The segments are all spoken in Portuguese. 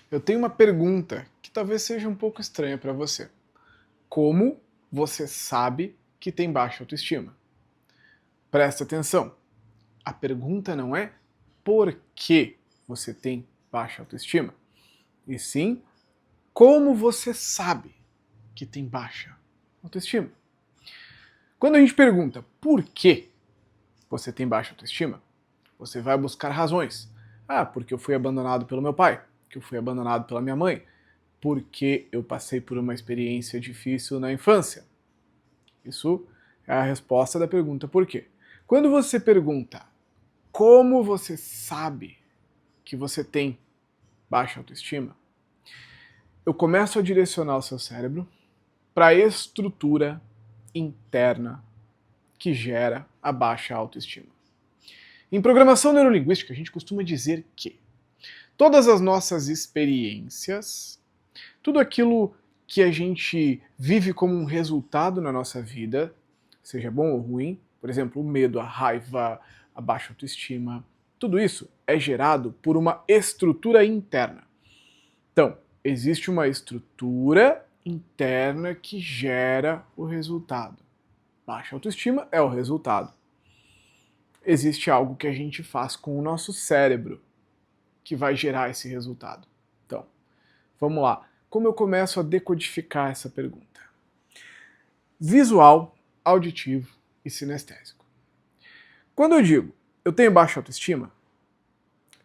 Eu tenho uma pergunta que talvez seja um pouco estranha para você. Como você sabe que tem baixa autoestima? Presta atenção. A pergunta não é por que você tem baixa autoestima, e sim como você sabe que tem baixa autoestima. Quando a gente pergunta por que você tem baixa autoestima, você vai buscar razões. Ah, porque eu fui abandonado pelo meu pai, que eu fui abandonado pela minha mãe, porque eu passei por uma experiência difícil na infância. Isso é a resposta da pergunta por quê. Quando você pergunta como você sabe que você tem baixa autoestima, eu começo a direcionar o seu cérebro para a estrutura interna que gera a baixa autoestima. Em programação neurolinguística, a gente costuma dizer que todas as nossas experiências, tudo aquilo que a gente vive como um resultado na nossa vida, seja bom ou ruim, por exemplo, o medo, a raiva, a baixa autoestima, tudo isso é gerado por uma estrutura interna. Então, existe uma estrutura interna que gera o resultado. Baixa autoestima é o resultado. Existe algo que a gente faz com o nosso cérebro que vai gerar esse resultado. Então, vamos lá. Como eu começo a decodificar essa pergunta? Visual, auditivo e sinestésico. Quando eu digo eu tenho baixa autoestima,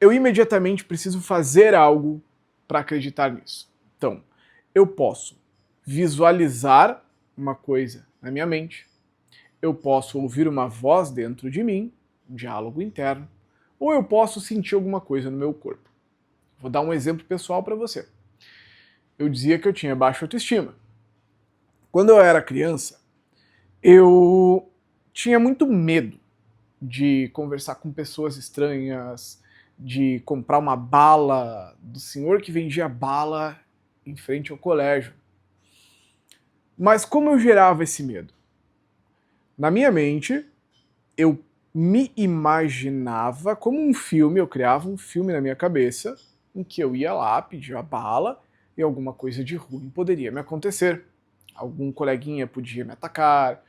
eu imediatamente preciso fazer algo para acreditar nisso. Então, eu posso visualizar uma coisa na minha mente, eu posso ouvir uma voz dentro de mim, um diálogo interno, ou eu posso sentir alguma coisa no meu corpo. Vou dar um exemplo pessoal para você. Eu dizia que eu tinha baixa autoestima. Quando eu era criança, eu tinha muito medo de conversar com pessoas estranhas, de comprar uma bala do senhor que vendia bala em frente ao colégio. Mas como eu gerava esse medo? Na minha mente, eu me imaginava como um filme, eu criava um filme na minha cabeça, em que eu ia lá, pedia a bala, e alguma coisa de ruim poderia me acontecer. Algum coleguinha podia me atacar,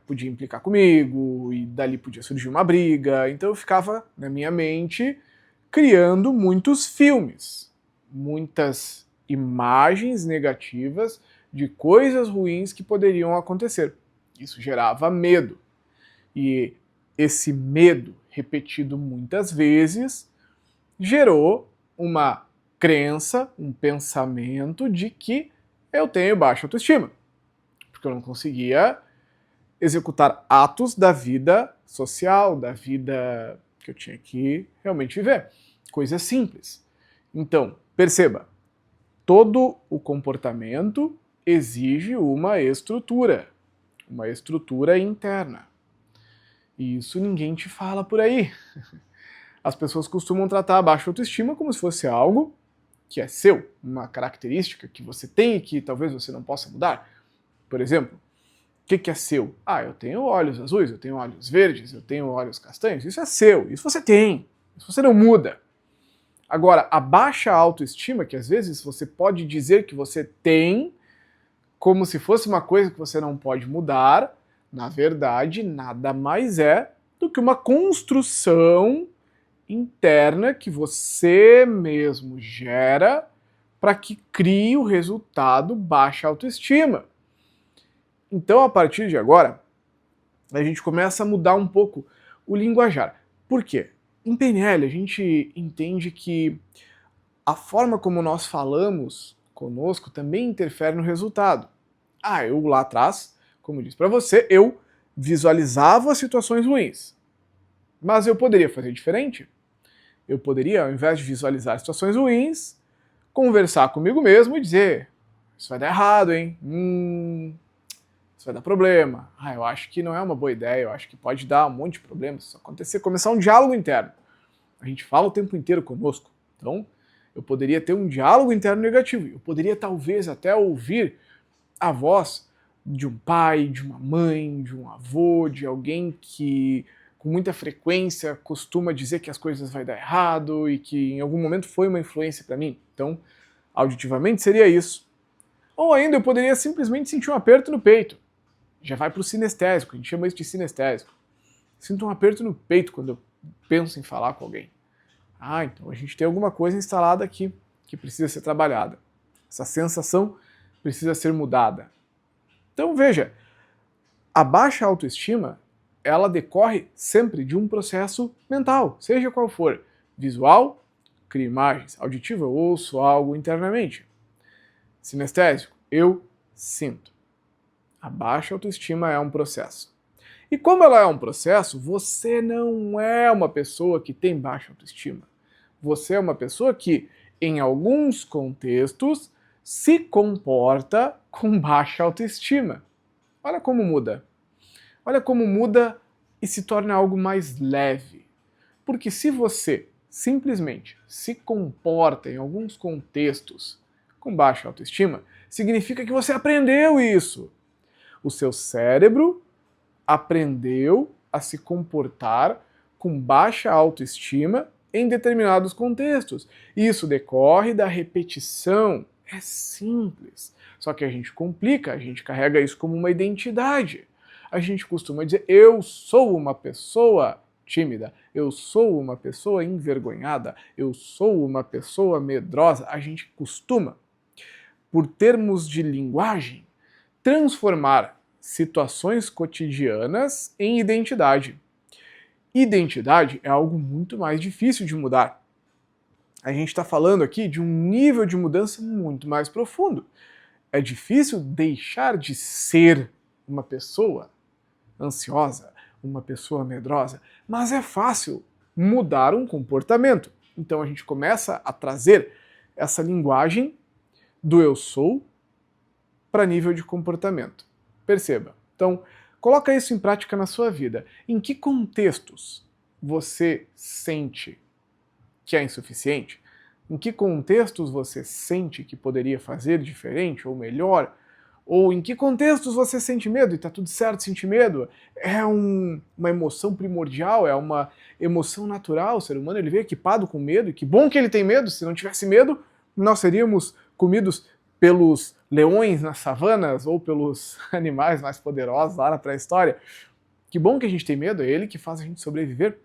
podia implicar comigo, e dali podia surgir uma briga. Então eu ficava, na minha mente, criando muitos filmes, muitas imagens negativas de coisas ruins que poderiam acontecer. Isso gerava medo. E esse medo, repetido muitas vezes, gerou uma crença, um pensamento de que eu tenho baixa autoestima, porque eu não conseguia executar atos da vida social, da vida que eu tinha que realmente viver. Coisas simples. Então, perceba, todo o comportamento exige uma estrutura interna. E isso ninguém te fala por aí. As pessoas costumam tratar a baixa autoestima como se fosse algo que é seu, uma característica que você tem e que talvez você não possa mudar. Por exemplo, o que é seu? Ah, eu tenho olhos azuis, eu tenho olhos verdes, eu tenho olhos castanhos. Isso é seu, isso você tem, isso você não muda. Agora, a baixa autoestima, que às vezes você pode dizer que você tem, como se fosse uma coisa que você não pode mudar, na verdade, nada mais é do que uma construção interna que você mesmo gera para que crie o resultado baixa autoestima. Então, a partir de agora, a gente começa a mudar um pouco o linguajar. Por quê? Em PNL, a gente entende que a forma como nós falamos conosco também interfere no resultado. Ah, eu lá atrás, como eu disse para você, eu visualizava situações ruins. Mas eu poderia fazer diferente? Eu poderia, ao invés de visualizar situações ruins, conversar comigo mesmo e dizer: isso vai dar errado, hein? Isso vai dar problema. Ah, eu acho que não é uma boa ideia, eu acho que pode dar um monte de problemas. Se acontecer, começar um diálogo interno. A gente fala o tempo inteiro conosco. Então, eu poderia ter um diálogo interno negativo. Eu poderia talvez até ouvir a voz de um pai, de uma mãe, de um avô, de alguém com muita frequência costuma dizer que as coisas vão dar errado e que em algum momento foi uma influência para mim. Então, auditivamente seria isso. Ou ainda eu poderia simplesmente sentir um aperto no peito. Já vai para o sinestésico, a gente chama isso de sinestésico. Sinto um aperto no peito quando eu penso em falar com alguém. Ah, então a gente tem alguma coisa instalada aqui que precisa ser trabalhada. Essa sensação precisa ser mudada. Então veja, a baixa autoestima, ela decorre sempre de um processo mental, seja qual for. Visual, crio imagens. Auditivo, eu ouço algo internamente. Sinestésico, eu sinto. A baixa autoestima é um processo. E como ela é um processo, você não é uma pessoa que tem baixa autoestima. Você é uma pessoa que, em alguns contextos, se comporta com baixa autoestima. Olha como muda. Olha como muda e se torna algo mais leve. Porque se você simplesmente se comporta em alguns contextos com baixa autoestima, significa que você aprendeu isso. O seu cérebro aprendeu a se comportar com baixa autoestima em determinados contextos. Isso decorre da repetição. É simples. Só que a gente complica, a gente carrega isso como uma identidade. A gente costuma dizer, eu sou uma pessoa tímida, eu sou uma pessoa envergonhada, eu sou uma pessoa medrosa. A gente costuma, por termos de linguagem, transformar situações cotidianas em identidade. Identidade é algo muito mais difícil de mudar. A gente está falando aqui de um nível de mudança muito mais profundo. É difícil deixar de ser uma pessoa ansiosa, uma pessoa medrosa, mas é fácil mudar um comportamento. Então a gente começa a trazer essa linguagem do eu sou para nível de comportamento. Perceba. Então, coloca isso em prática na sua vida. Em que contextos você sente que é insuficiente? Em que contextos você sente que poderia fazer diferente ou melhor? Ou em que contextos você sente medo? E tá tudo certo sentir medo? É uma emoção primordial, é uma emoção natural. O ser humano ele veio equipado com medo, e que bom que ele tem medo. Se não tivesse medo, nós seríamos comidos pelos leões nas savanas ou pelos animais mais poderosos lá na pré-história. Que bom que a gente tem medo, é ele que faz a gente sobreviver.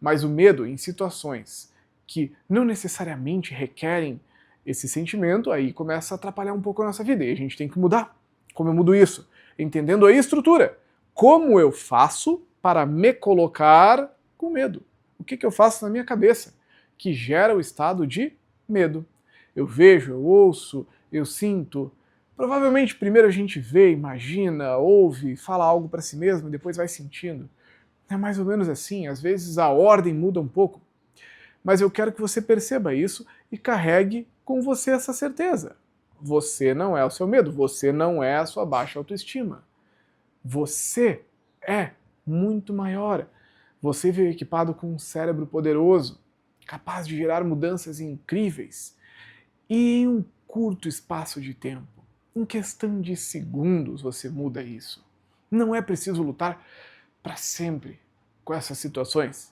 Mas o medo em situações que não necessariamente requerem esse sentimento, aí começa a atrapalhar um pouco a nossa vida. E a gente tem que mudar. Como eu mudo isso? Entendendo a estrutura. Como eu faço para me colocar com medo? O que eu faço na minha cabeça que gera o estado de medo? Eu vejo, eu ouço, eu sinto. Provavelmente primeiro a gente vê, imagina, ouve, fala algo para si mesmo e depois vai sentindo. É mais ou menos assim, às vezes a ordem muda um pouco. Mas eu quero que você perceba isso e carregue com você essa certeza. Você não é o seu medo, você não é a sua baixa autoestima. Você é muito maior. Você veio equipado com um cérebro poderoso, capaz de gerar mudanças incríveis. E em um curto espaço de tempo, em questão de segundos, você muda isso. Não é preciso lutar para sempre com essas situações.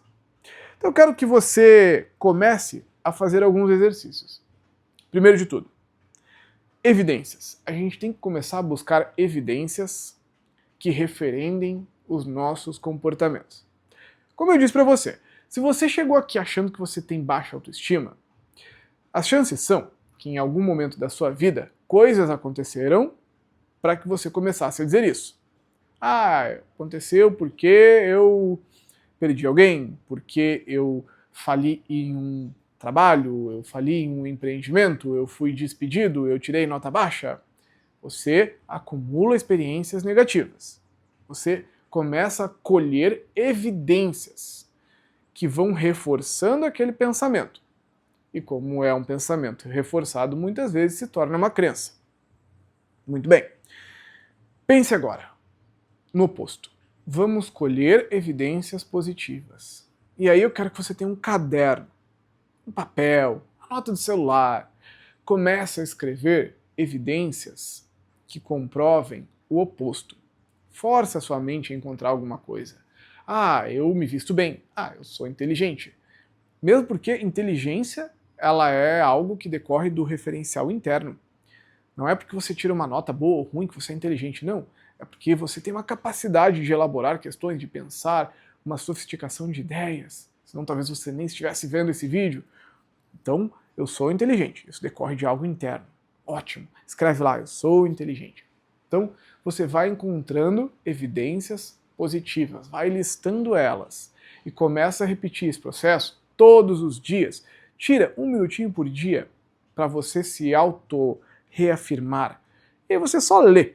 Então eu quero que você comece a fazer alguns exercícios. Primeiro de tudo, evidências. A gente tem que começar a buscar evidências que referendem os nossos comportamentos. Como eu disse para você, se você chegou aqui achando que você tem baixa autoestima, as chances são que em algum momento da sua vida coisas aconteceram para que você começasse a dizer isso. Ah, aconteceu porque eu perdi alguém, porque eu fali em um trabalho, eu fali em um empreendimento, eu fui despedido, eu tirei nota baixa. Você acumula experiências negativas. Você começa a colher evidências que vão reforçando aquele pensamento. E como é um pensamento reforçado, muitas vezes se torna uma crença. Muito bem. Pense agora no oposto. Vamos colher evidências positivas. E aí eu quero que você tenha um caderno, um papel, uma nota de celular. Comece a escrever evidências que comprovem o oposto. Force a sua mente a encontrar alguma coisa. Ah, eu me visto bem. Ah, eu sou inteligente. Mesmo porque inteligência, ela é algo que decorre do referencial interno. Não é porque você tira uma nota boa ou ruim que você é inteligente, não. É porque você tem uma capacidade de elaborar questões, de pensar, uma sofisticação de ideias. Senão talvez você nem estivesse vendo esse vídeo. Então, eu sou inteligente. Isso decorre de algo interno. Ótimo. Escreve lá, eu sou inteligente. Então, você vai encontrando evidências positivas, vai listando elas e começa a repetir esse processo todos os dias. Tira 1 minutinho por dia para você se auto-reafirmar. E aí você só lê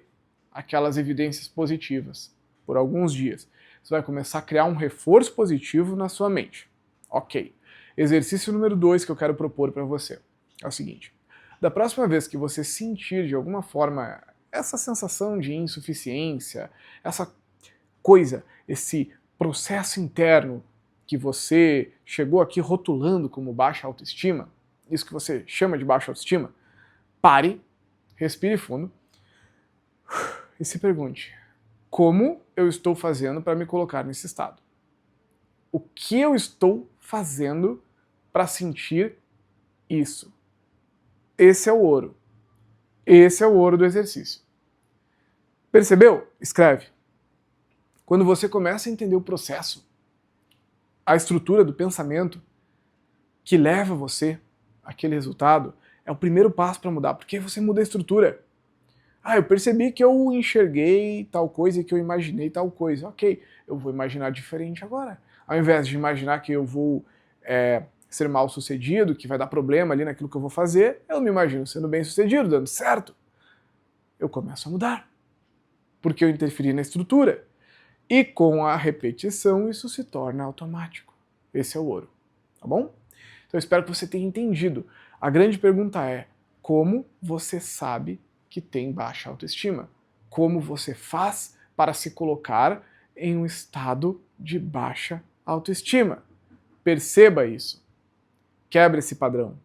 aquelas evidências positivas por alguns dias. Você vai começar a criar um reforço positivo na sua mente. Ok. Exercício número 2 que eu quero propor para você é o seguinte. Da próxima vez que você sentir de alguma forma essa sensação de insuficiência, essa coisa, esse processo interno que você chegou aqui rotulando como baixa autoestima, isso que você chama de baixa autoestima, pare, respire fundo e se pergunte: como eu estou fazendo para me colocar nesse estado? O que eu estou fazendo para sentir isso? Esse é o ouro. Esse é o ouro do exercício. Percebeu? Escreve. Quando você começa a entender o processo, a estrutura do pensamento que leva você àquele resultado, é o primeiro passo para mudar, porque você muda a estrutura. Ah, eu percebi que eu enxerguei tal coisa e que eu imaginei tal coisa. Ok, eu vou imaginar diferente agora. Ao invés de imaginar que eu vou ser mal sucedido, que vai dar problema ali naquilo que eu vou fazer, eu me imagino sendo bem sucedido, dando certo. Eu começo a mudar, porque eu interferi na estrutura. E com a repetição isso se torna automático. Esse é o ouro, tá bom? Então eu espero que você tenha entendido. A grande pergunta é: como você sabe que tem baixa autoestima? Como você faz para se colocar em um estado de baixa autoestima? Perceba isso. Quebre esse padrão.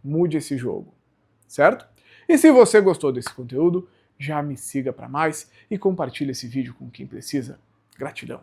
Mude esse jogo. Certo? E se você gostou desse conteúdo, já me siga para mais e compartilhe esse vídeo com quem precisa. Gratidão.